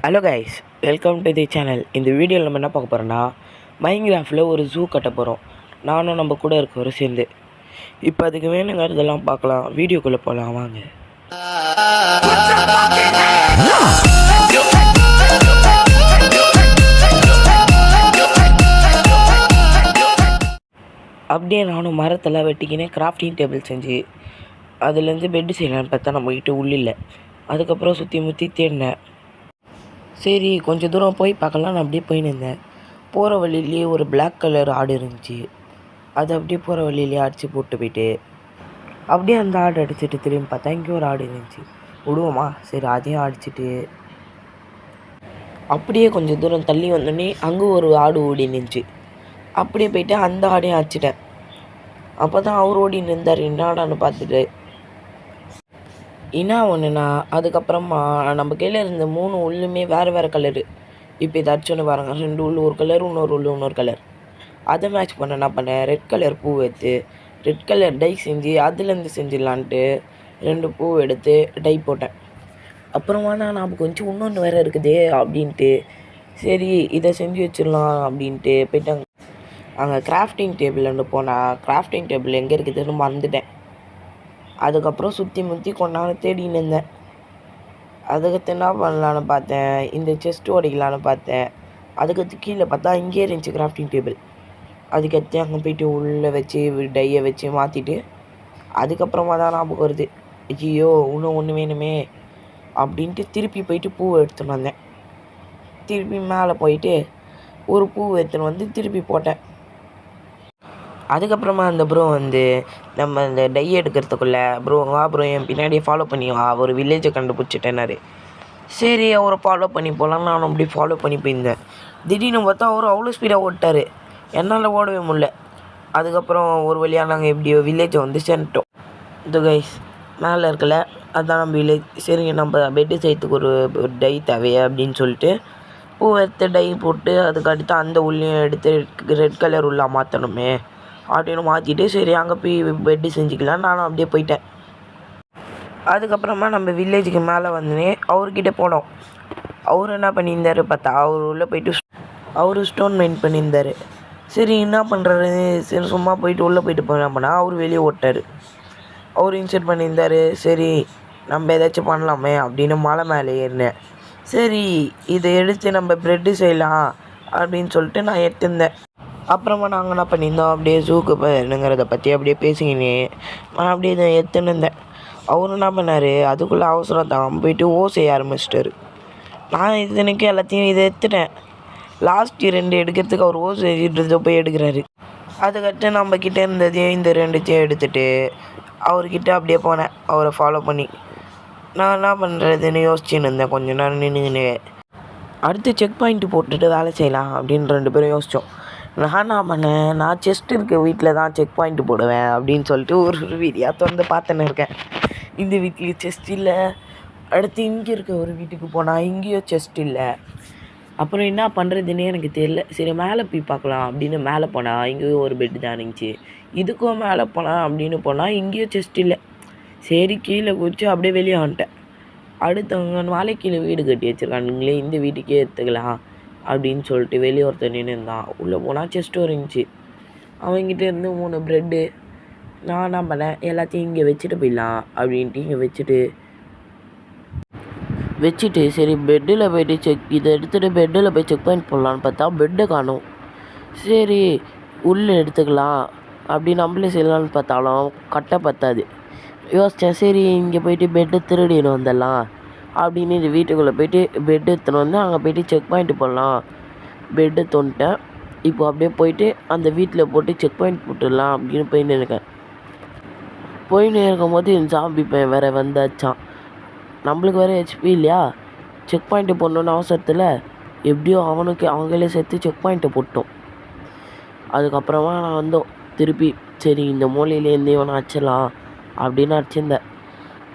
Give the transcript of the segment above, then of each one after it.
Hello guys, welcome to the channel. இந்த வீடியோவில் நம்ம என்ன பார்க்க போகிறோன்னா, மைன்கிராஃப்டில் ஒரு ஜூ கட்ட போகிறோம். நானும் நம்ம கூட இருக்கவரும் சேர்ந்து. இப்போ அதுக்கு வேணுங்கிறதெல்லாம் பார்க்கலாம். வீடியோக்குள்ளே போகலாம் வாங்க. அப்படியே நானும் மரத்தெல்லாம் வெட்டிக்கினே கிராஃப்டிங் டேபிள் செஞ்சு அதுலேருந்து பெட்டு செய்யலான்னு பார்த்தா நம்மக்கிட்ட உள்ளில்லை. அதுக்கப்புறம் சுற்றி முற்றி தேடினேன். சரி கொஞ்சம் தூரம் போய் பார்க்கலாம். நான் அப்படியே போயின்னு இருந்தேன். போகிற வழியிலேயே ஒரு பிளாக் கலர் ஆடு இருந்துச்சு. அது அப்படியே போகிற வழியிலேயே அடித்து போட்டு போயிட்டு அப்படியே அந்த ஆடு அடிச்சுட்டு திரும்பி பார்த்தா இங்கே ஒரு ஆடு இருந்துச்சு. விடுவோமா, சரி அதையும் அடிச்சுட்டு அப்படியே கொஞ்சம் தூரம் தள்ளி வந்தோடனே அங்கே ஒரு ஆடு ஓடி நின்றுச்சு. அப்படியே போயிட்டு அந்த ஆடையும் அடிச்சிட்டேன். அப்போ தான் அவர் ஓடி நின்றார். என்னாடான்னு பார்த்துட்டு என்ன ஒன்றுண்ணா, அதுக்கப்புறமா நம்ம கையில் இருந்த 3 உள்ளுமே வேறு கலரு. இப்போ இதை அடிச்சோன்னு பாருங்கள், 2 உள்ள ஒரு கலர், இன்னொரு கலர். அதை மேட்ச் பண்ண என்ன பண்ணேன், ரெட் கலர் பூ எடுத்து ரெட் கலர் டை செஞ்சு அதுலேருந்து செஞ்சிடலான்ட்டு 2 பூ எடுத்து டை போட்டேன். அப்புறமா தான் நமக்கு கொஞ்சம் இன்னொன்று வேறு இருக்குதே அப்படின்ட்டு சரி இதை செஞ்சு வச்சிடலாம் அப்படின்ட்டு போயிட்டாங்க. அங்கே கிராஃப்டிங் டேபிள் ஒன்று போனால் கிராஃப்டிங் டேபிள் எங்கே இருக்குதுன்னு மறந்துட்டேன். அதுக்கப்புறம் சுற்றி முற்றி கொண்டாந்து தேடின்னு இருந்தேன். அதுக்கடுத்து என்ன பண்ணலான்னு பார்த்தேன், இந்த செஸ்ட்டு உடைக்கலான்னு பார்த்தேன். அதுக்கடுத்து கீழே பார்த்தா இங்கே இருந்துச்சு கிராஃப்டிங் டேபிள். அதுக்கடுத்து அங்கே போய்ட்டு உள்ளே வச்சு டையை வச்சு மாற்றிட்டு அதுக்கப்புறமா தான் ஞாபகம் வருது, ஐயோ இன்னும் ஒன்று வேணுமே அப்படின்ட்டு திருப்பி போயிட்டு பூவை எடுத்துன்னு வந்தேன். திருப்பி மேலே போயிட்டு ஒரு பூ எடுத்துன்னு வந்து திருப்பி போட்டேன். அதுக்கப்புறமா அந்த ப்ரோ வந்து நம்ம இந்த டை எடுக்கிறதுக்குள்ளே ப்ரோ வா ப்ரோ என் பின்னாடியே ஃபாலோ பண்ணி வா, ஒரு வில்லேஜை கண்டுபிடிச்சிட்டேனாரு. சரி அவரை ஃபாலோ பண்ணி போகலாம். நான் அப்படி ஃபாலோ பண்ணி போயிருந்தேன். திடீர்னு பார்த்தா அவர் அவ்வளோ ஸ்பீடாக ஓட்டார், என்னால் ஓடவே முடியல. அதுக்கப்புறம் ஒரு வழியாக நாங்கள் எப்படியோ வில்லேஜை வந்து சேர்ந்துட்டோம். இது கைஸ் மேலே இருக்கல, அதுதான் நம்ம வில்லேஜ். சரிங்க, நம்ம பெட்டு செய்யறதுக்கு ஒரு டை தேவையா அப்படின்னு சொல்லிட்டு பூ எடுத்து டை போட்டு அதுக்கு அடுத்து அந்த உள்ளையும் எடுத்து ரெட் கலர் உள்ளே மாற்றணுமே அப்படின்னு மாற்றிட்டு சரி அங்கே போய் பெட்டு செஞ்சுக்கலாம். நானும் அப்படியே போயிட்டேன். அதுக்கப்புறமா நம்ம வில்லேஜுக்கு மேலே வந்தோடனே அவர்கிட்ட போனோம். அவர் என்ன பண்ணியிருந்தார் பார்த்தா, அவர் உள்ளே போயிட்டு அவர் ஸ்டோன் மைண்ட் பண்ணியிருந்தார். சரி என்ன பண்ணுறாரு, சரி சும்மா போயிட்டு உள்ளே போயிட்டு போனா அவர் வெளியே ஓட்டார். அவர் இன்செர்ட் பண்ணியிருந்தார். சரி நம்ம ஏதாச்சும் பண்ணலாமே அப்படின்னு மலை மேலே ஏறினேன். சரி இதை எடுத்து நம்ம ப்ரெட்டு செய்யலாம் அப்படின்னு சொல்லிட்டு நான் எடுத்திருந்தேன். அப்புறமா நாங்கள் என்ன பண்ணியிருந்தோம், அப்படியே ஜூக்கு என்னங்கிறத பற்றி அப்படியே பேசிக்கினே நான் அப்படியே இதை எடுத்துன்னு இருந்தேன். அவரும் என்ன பண்ணார், அதுக்குள்ளே அவசரம் தான் போயிட்டு செய்ய ஆரம்பிச்சிட்டாரு. நான் இதனைக்கு எல்லாத்தையும் இதை எடுத்துட்டேன். லாஸ்ட் 2 எடுக்கிறதுக்கு அவர் செஞ்சுட்டு போய் எடுக்கிறாரு. அதுக்கடுத்து நம்மக்கிட்ட இருந்ததையும் இந்த 2த்தையும் எடுத்துகிட்டு அவர்கிட்ட அப்படியே போனேன். அவரை ஃபாலோ பண்ணி நான் என்ன பண்ணுறதுன்னு யோசிச்சுன்னு இருந்தேன். கொஞ்சம் நேரம் நின்றுன்னு அடுத்து செக் பாயிண்ட்டு போட்டுட்டு வேலை செய்யலாம் அப்படின்னு 2 பேரும் யோசித்தோம். நான் என்ன பண்ணேன், நான் செஸ்ட் இருக்க வீட்டில் தான் செக் பாயிண்ட்டு போடுவேன் அப்படின்னு சொல்லிட்டு ஒரு வீடியோ திறந்து பார்த்துன்னு இருக்கேன். இந்த வீட்லேயும் செஸ்ட் இல்லை. அடுத்து இங்கே இருக்க ஒரு வீட்டுக்கு போனால் இங்கேயும் செஸ்ட் இல்லை. அப்புறம் என்ன பண்ணுறதுன்னே எனக்கு தெரியல. சரி மேலே போய் பார்க்கலாம் அப்படின்னு மேலே போனால் இங்கேயும் ஒரு பெட்டு தான் இருந்துச்சு. இதுக்கும் மேலே போனால் அப்படின்னு போனால் இங்கேயும் செஸ்ட் இல்லை. சரி கீழே குதிச்சு அப்படியே வெளியே வந்துட்டேன். அடுத்தவங்க மலை கீழே வீடு கட்டி வச்சுருக்கானுங்களே, இந்த வீட்டுக்கே எடுத்துக்கலாம் அப்படின்னு சொல்லிட்டு வெளியே ஒருத்தர் நின்று இருந்தான். உள்ளே போனால் செஸ்ட்டும் இருந்துச்சு. அவங்ககிட்ட இருந்து 3 ப்ரெட்டு. நான் என்ன பண்ணேன், எல்லாத்தையும் இங்கே வச்சுட்டு போயிடலாம் அப்படின்ட்டு இங்கே வச்சுட்டு சரி பெட்டில் போய்ட்டு இதை எடுத்துகிட்டு பெட்டில் போய் செக் பாயிண்ட் போடலான்னு பார்த்தா பெட்டை காணும். சரி உள்ளே எடுத்துக்கலாம் அப்படி நம்மளே செய்யலான்னு பார்த்தாலும் கட்டை பத்தாது. யோசித்தேன், சரி இங்கே போய்ட்டு பெட்டை திருடின்னு வந்துடலாம் அப்படின்னு இந்த வீட்டுக்குள்ளே போய்ட்டு பெட்டு எடுத்துன்னு வந்து அங்கே போய்ட்டு செக் பாயிண்ட்டு போடலாம். பெட்டு தோண்டிட்டேன். இப்போ அப்படியே போய்ட்டு அந்த வீட்டில் போட்டு செக் பாயிண்ட் போட்டுடலாம் அப்படின்னு போயின்னு இருக்கேன். போயின்னு இருக்கும்போது என் ஜாம்பி பையன் வேறு வந்தாச்சான். நம்மளுக்கு வேறு ஹெச்பி இல்லையா, செக் பாயிண்ட்டு போடணுன்னு அவசரத்தில் எப்படியோ அவங்களே சேர்த்து செக் பாயிண்ட்டை போட்டோம். அதுக்கப்புறமா நான் வந்தோம் திருப்பி. சரி இந்த மூலையிலேருந்து இவனை அடிச்சிடலாம் அப்படின்னு அடிச்சிருந்தேன்.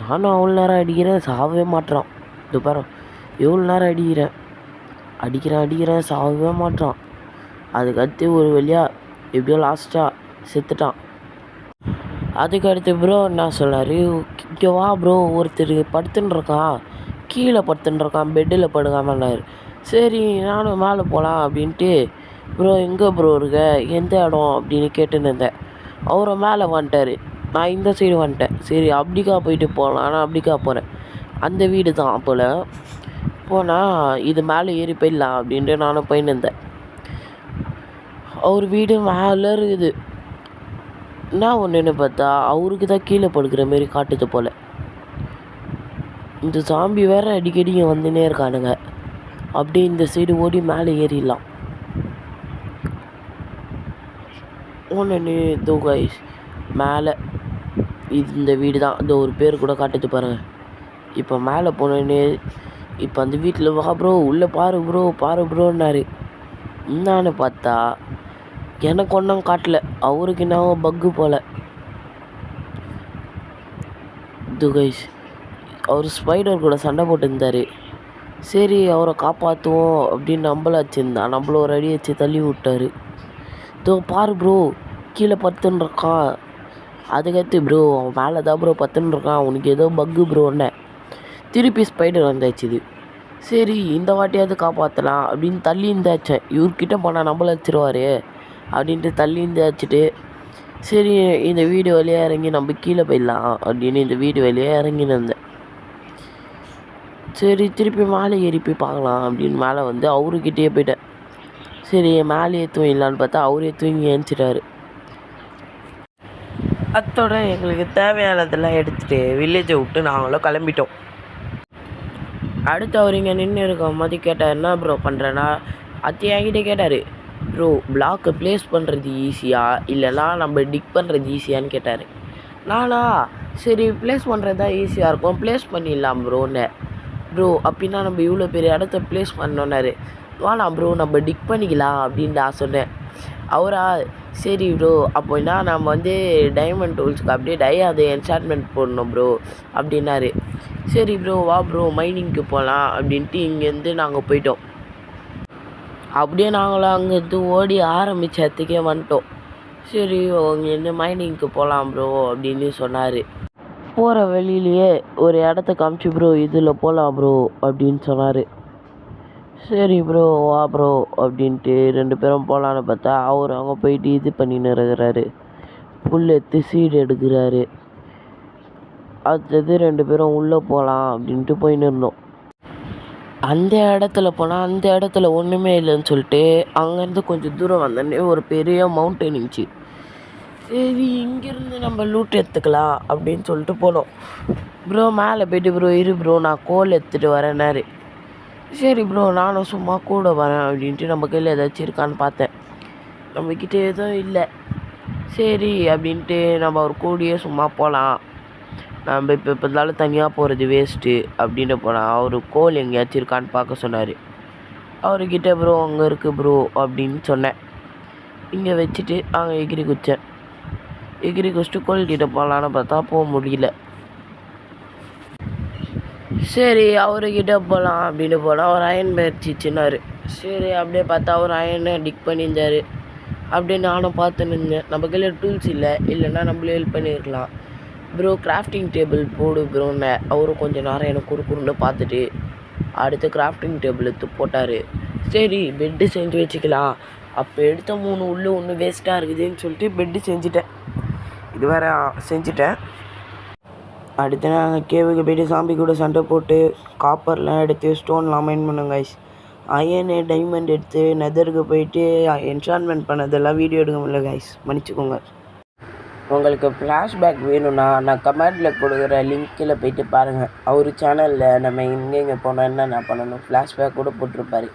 நானும் அவ்வளோ நேரம் அடிக்கிறேன், சாகவே மாட்டுறான். இது பாரு எவ்வளோ நேரம் அடிக்கிறேன் சாகவே மாட்டுறான். அதுக்கடுத்து ஒரு வழியாக எப்படியோ லாஸ்ட்டாக செத்துட்டான். அதுக்கு அடுத்து ப்ரோ என்ன சொன்னார், இங்கே வா ப்ரோ ஒருத்தர் படுத்துன்னு இருக்கான் கீழே படுத்துட்டுருக்கான், பெட்டில் படுக்காமன்னாரு. சரி நானும் மேலே போகலாம் அப்படின்ட்டு, ப்ரோ எங்கே ப்ரோ இருக்க, எந்த இடம் அப்படின்னு கேட்டுன்னு இருந்தேன். அவரை மேலே வந்துட்டார், நான் இந்த சைடு வந்துட்டேன். சரி அப்படிக்கா போயிட்டு போகலாம், நான் அப்படிக்கா போகிறேன். அந்த வீடு தான் போல். போனால் இது மேலே ஏறி போயிடலாம் அப்படின்ட்டு நானும் போயின்னு இருந்தேன். அவர் வீடு மேலே இருக்குது. என்ன ஒன்றுன்னு பார்த்தா அவருக்கு தான் கீழே படுக்கிற மாரி காட்டுது போல். இந்த சாம்பி வேறு அடிக்கடி இங்கே வந்துன்னே இருக்கானுங்க. அப்படியே இந்த சைடு ஓடி மேலே ஏறிடலாம். ஒன்று இதோ கைஸ் மேலே இந்த வீடு தான். இந்த ஒரு பேர் கூட காட்டுது பாருங்கள். இப்போ மேலே போனோன்னே இப்போ அந்த வீட்டில் வா ப்ரோ உள்ளே பாரு ப்ரோ பாரு ப்ரோன்னாரு. என்னான்னு பார்த்தா எனக்கு ஒன்றும் காட்டல, அவருக்கு என்னவோ பக்கு போல். இது கைஸ் அவர் ஸ்பைடர் கூட சண்டை போட்டுருந்தார். சரி அவரை காப்பாற்றுவோம் அப்படின்னு நம்மள வச்சுருந்தா நம்மள ஒரு அடி வச்சு தள்ளி விட்டார். இதோ பாரு ப்ரோ கீழே பத்துன்னு இருக்கான். அதுக்கடுத்து ப்ரோ அவன் மேலே தான் ப்ரோ பத்துன்னு இருக்கான், உனக்கு ஏதோ பக்கு ப்ரோன்னே. திருப்பி ஸ்பைடர் வந்தாச்சுது. சரி இந்த வாட்டியாவது காப்பாற்றலாம் அப்படின்னு தள்ளி இருந்தாச்சேன். இவர்கிட்ட போனால் நம்மள வச்சிருவார் அப்படின்ட்டு தள்ளி இருந்தாச்சுட்டு, சரி இந்த வீடு வழியாக இறங்கி நம்ம கீழே போயிடலாம் அப்படின்னு இந்த வீடு வழியாக இறங்கின்னு இருந்தேன். சரி திருப்பி மேலே ஏறி போய் பார்க்கலாம் அப்படின்னு மேலே வந்து அவருக்கிட்டே போயிட்டேன். சரி மேலேயே தூங்கிடலான்னு பார்த்தா அவரே தூங்கி ஏஞ்சிட்டாரு. அத்தோட எங்களுக்கு தேவையானதெல்லாம் எடுத்துகிட்டு வில்லேஜை விட்டு நாங்களும் கிளம்பிட்டோம். அடுத்து அவர் இங்கே நின்று இருக்க மாதிரி கேட்டார், என்ன ப்ரோ பண்ணுறேன்னா அத்தி என்கிட்ட கேட்டார், ப்ரோ பிளாக்கை ப்ளேஸ் பண்ணுறது ஈஸியா இல்லைனா நம்ம டிக் பண்ணுறது ஈஸியான்னு கேட்டார். நானா சரி ப்ளேஸ் பண்ணுறது தான் ஈஸியாக இருக்கும், ப்ளேஸ் பண்ணிடலாம் ப்ரோன்னு. ப்ரோ அப்படின்னா நம்ம இவ்வளோ பெரிய இடத்த ப்ளேஸ் பண்ணோன்னாரு. வாலாம் ப்ரோ நம்ம டிக் பண்ணிக்கலாம் அப்படின்னு நான் சொன்னேன். அவரா சரி ப்ரோ அப்போனா நம்ம வந்து டைமண்ட் டூல்ஸுக்கு அப்படியே அது என்சார்ட்மெண்ட் போடணும் ப்ரோ அப்படின்னாரு. சரி ப்ரோ வா ப்ரோ மைனிங்க்கு போகலாம் அப்படின்ட்டு இங்கேருந்து நாங்கள் போயிட்டோம். அப்படியே நாங்களும் அங்கேருந்து ஓடி ஆரம்பித்ததுக்கே வந்துட்டோம். சரி அங்கேருந்து மைனிங்க்கு போகலாம் ப்ரோ அப்படின்னு சொன்னார். போகிற வழியிலேயே ஒரு இடத்த காமிச்சு ப்ரோ இதில் போகலாம் ப்ரோ அப்படின்னு சொன்னார். சரி ப்ரோ வா ப்ரோ அப்படின்ட்டு 2 பேரும் போகலான்னு பார்த்தா அவர் அங்கே போயிட்டு இது பண்ணின்னு இருக்கிறாரு, புல் எடுத்து சீடு எடுக்கிறாரு. அடுத்தது 2 பேரும் உள்ளே போகலாம் அப்படின்ட்டு போயின்னு இருந்தோம். அந்த இடத்துல போனால் அந்த இடத்துல ஒன்றுமே இல்லைன்னு சொல்லிட்டு அங்கேருந்து கொஞ்சம் தூரம் வந்தோடனே ஒரு பெரிய மவுண்டன் இருந்துச்சு. சரி இங்கேருந்து நம்ம லூட் எடுத்துக்கலாம் அப்படின்னு சொல்லிட்டு போனோம். ப்ரோ மேலே போய்ட்டு ப்ரோ இரு ப்ரோ நான் கோல் எடுத்துகிட்டு வரேன்னாரு. சரி ப்ரோ நானும் சும்மா கூட வரேன் அப்படின்ட்டு நம்ம கையில் ஏதாச்சும் இருக்கான்னு பார்த்தேன். நம்மக்கிட்ட எதுவும் இல்லை. சரி அப்படின்ட்டு நம்ம ஒரு கூடியே சும்மா போகலாம், நம்ம இப்போ இருந்தாலும் தனியாக போகிறது வேஸ்ட்டு அப்படின்னு போனால் அவர் கோல் எங்கேயாச்சும் இருக்கான்னு பார்க்க சொன்னார். அவர்கிட்ட ப்ரோ அங்கே இருக்குது ப்ரோ அப்படின்னு சொன்னேன். இங்கே வச்சுட்டு அங்கே எகிரி குச்சேன். எகிரி குச்சிட்டு கோல்கிட்ட போகலான்னு பார்த்தா போக முடியல. சரி அவர்கிட்ட போகலாம் அப்படின்னு போனால் அவர் அயன் பயிற்சிச்சுன்னாரு. சரி அப்படியே பார்த்தா அவர் அயனை டிக் பண்ணியிருந்தார். அப்படியே நானும் பார்த்து நின்றேன். நம்ம கையில் டூல்ஸ் இல்லைன்னா நம்மளே ஹெல்ப் பண்ணியிருக்கலாம். ப்ரோ கிராஃப்டிங் டேபிள் போடு ப்ரோன்னு அவரும் கொஞ்சம் நேரம் எனக்கு குறுக்குறுன்னு பார்த்துட்டு அடுத்து கிராஃப்டிங் டேபிள் எடுத்து போட்டார். சரி பெட்டு செஞ்சு வச்சுக்கலாம். அப்போ எடுத்த 3 உள்ளே ஒன்று வேஸ்ட்டாக இருக்குதுன்னு சொல்லிட்டு பெட்டு செஞ்சுட்டேன். இது வேறு செஞ்சுட்டேன். அடுத்து நாங்கள் கேவுக்கு போய்ட்டு சாம்பி கூட சண்டை போட்டு காப்பர்லாம் எடுத்து ஸ்டோன்லாம் மைன் பண்ணுங்க கைஸ். அயனு டைமண்ட் எடுத்து நெதருக்கு போயிட்டு என்சான்மெண்ட் பண்ணதெல்லாம் வீடியோ எடுக்க முடியல கைஸ், மன்னிச்சுக்கோங்க. உங்களுக்கு ஃப்ளாஷ்பேக் வேணும்னா நான் கமெண்டில் கொடுக்குற லிங்க்கில் போய்ட்டு பாருங்கள். அவர் சேனலில் நம்ம எங்கெங்கே போனோம் என்னென்ன பண்ணணும் ஃப்ளாஷ்பேக் கூட போட்டிருப்பாரு.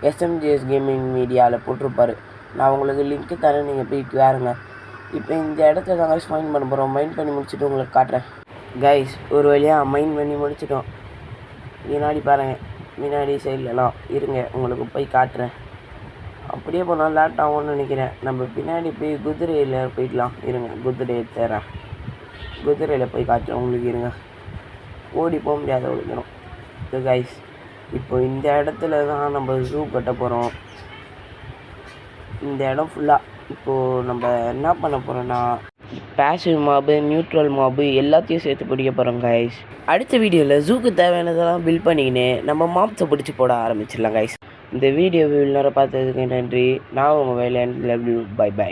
எஸ்எம்ஜிஎஸ் கேமிங் மீடியாவில் போட்டிருப்பாரு. நான் உங்களுக்கு லிங்க்கு தரேன், நீங்கள் போயிட்டு வாருங்க. இப்போ இந்த இடத்த தான் கைஸ் மைன் பண்ண போகிறோம். மைன் பண்ணி முடிச்சுட்டு உங்களுக்கு காட்டுறேன் கைஸ். ஒரு வழியாக மைன் பண்ணி முடிச்சிட்டோம். முன்னாடி பாருங்கள், முன்னாடி சைட்லலாம் இருங்க உங்களுக்கு போய் காட்டுறேன். அப்படியே போனால் லேட் ஆகும்னு நினைக்கிறேன். நம்ம பின்னாடி போய் குதிரையில் போய்க்கலாம். இருங்க குதிரையை தரேன், குதிரையில் போய் காட்டுறேன் உங்களுக்கு. இருங்க ஓடி போக முடியாத விழுந்துடும். இது கைஸ் இப்போ இந்த இடத்துல தான் நம்ம ஜூ கட்ட போகிறோம். இந்த இடம் ஃபுல்லாக இப்போது நம்ம என்ன பண்ண போகிறோன்னா பேசிவ் மாபு, நியூட்ரல் மாபு எல்லாத்தையும் சேர்த்து பிடிக்க போகிறோம் கைஸ். அடுத்த வீடியோவில் ஜூக்கு தேவையானதெல்லாம் பில் பண்ணிக்கின்னு நம்ம மாப்ஸை பிடிச்சி போட ஆரம்பிச்சிடலாம் கைஸ். இந்த வீடியோவை இவ்வளோ நேரம் பார்த்ததுக்கு நன்றி. நான் உங்கள் வேலை. Love you. பை.